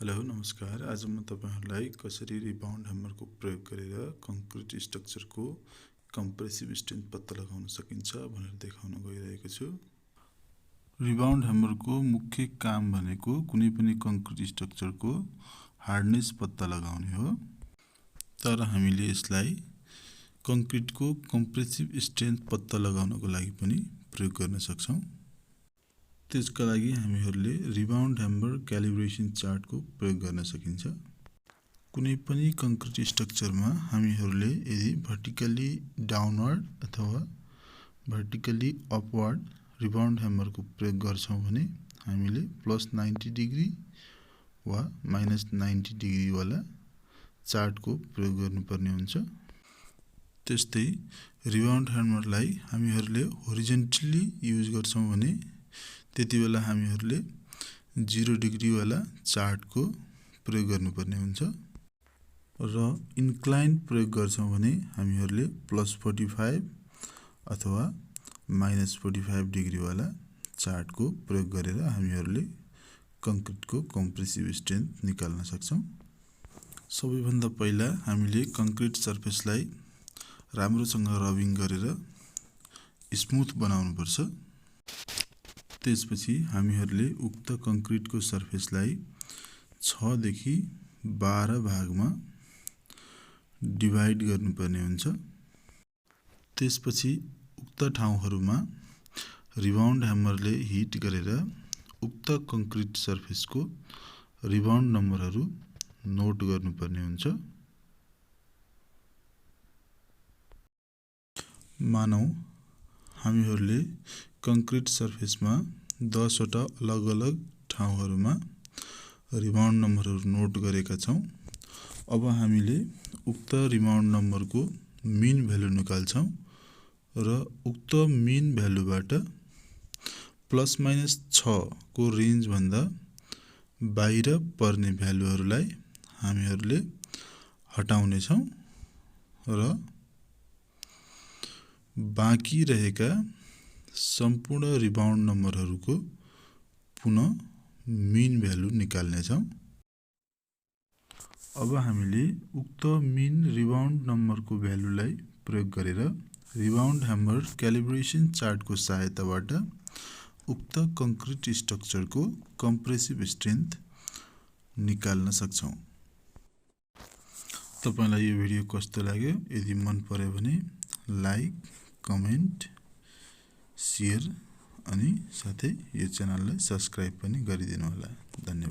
Hello नमस्कार। आज म तपाईहरुलाई कसरी रिबाउन्ड ह्यामरको प्रयोग गरेर कंक्रीट स्ट्रक्चरको कम्प्रेसिभ स्ट्रेन्थ पत्ता लगाउन सकिन्छ भनेर देखाउन गइरहेको छु। रिबाउन्ड ह्यामरको मुख्य काम भनेको कुनै पनि कंक्रीट स्ट्रक्चरको हार्डनेस पत्ता लगाउने हो। तर हामीले यसलाई कंक्रीटको कम्प्रेसिभ स्ट्रेन्थ पत्ता लगाउनको लागि पनि प्रयोग गर्न सक्छौं। त्यसका लागि हामीहरूले रिबाउन्ड ह्यामर क्यालिब्रेसन चार्टको प्रयोग गर्न सकिन्छ। कुनै पनि कंक्रीट स्ट्रक्चरमा हामीहरूले यदि भर्टिकली डाउनवर्ड अथवा भर्टिकली अपवर्ड रिबाउन्ड ह्यामरको प्रयोग गर्छौं भने हामीले +90 डिग्री वा -90 डिग्री वाला चार्टको प्रयोग गर्नुपर्ने हुन्छ। त्यस्तै रिबाउन्ड ह्यामरलाई हामीहरूले होरिजेन्टली युज गर्छौं भने त्यतिबेला हामीहरूले 0 डिग्री वाला चार्टको प्रयोग गर्नुपर्ने हुन्छ र इन्क्लाइन प्रयोग गर्छौं भने हामीहरूले +45 अथवा -45 डिग्री वाला चार्टको प्रयोग गरेर हामीहरूले कंक्रीटको कम्प्रेसिभ स्ट्रेन्थ निकाल्न सक्छौं। सबैभन्दा पहिला हामीले कंक्रीट सर्फेसलाई राम्रोसँग रबिङ गरेर स्मुथ बनाउनु पर्छ। त्यसपछि हामीहरूले उक्त कंक्रीटको सर्फेसलाई 6 देखि 12 भागमा डिभाइड गर्नुपर्ने हुन्छ। त्यसपछि उक्त ठाउँहरुमा रिबाउन्ड ह्यामरले हिट गरेर उक्त कंक्रीट सर्फेसको रिबाउन्ड नम्बरहरु नोट गर्नुपर्ने हुन्छ। मानौ हामीहरूले कंक्रीट सर्फेसमा 10 वटा अलग-अलग ठाउँहरुमा रिबाउन्ड नम्बरहरु नोट गरेका छौं। अब हामीले उक्त रिबाउन्ड नम्बरको मीन भ्यालु निकाल्छौं र उक्त मीन भ्यालुबाट +-6 को रेन्ज भन्दा बाहिर पर्ने भ्यालुहरुलाई हामीहरूले हटाउने छौं र बाँकी रहेका सम्पूर्ण रिबाउन्ड नम्बरहरुको पुनः मीन भ्यालु निकाल्ने छौं। अब हामीले उक्त मीन रिबाउन्ड नम्बरको भ्यालुलाई प्रयोग गरेर रिबाउन्ड ह्यामर क्यालिब्रेसन चार्टको सहायताबाट उक्त कंक्रीट स्ट्रक्चरको कम्प्रेसिभ स्ट्रेन्थ निकाल्न सक्छौं। तपाईलाई यो भिडियो कस्तो लाग्यो? यदि मन पर्यो भने लाइक, कमेन्ट, शेयर अनि साथै यो च्यानललाई सब्स्क्राइब पनि गरिदिनु होला। धन्यवाद।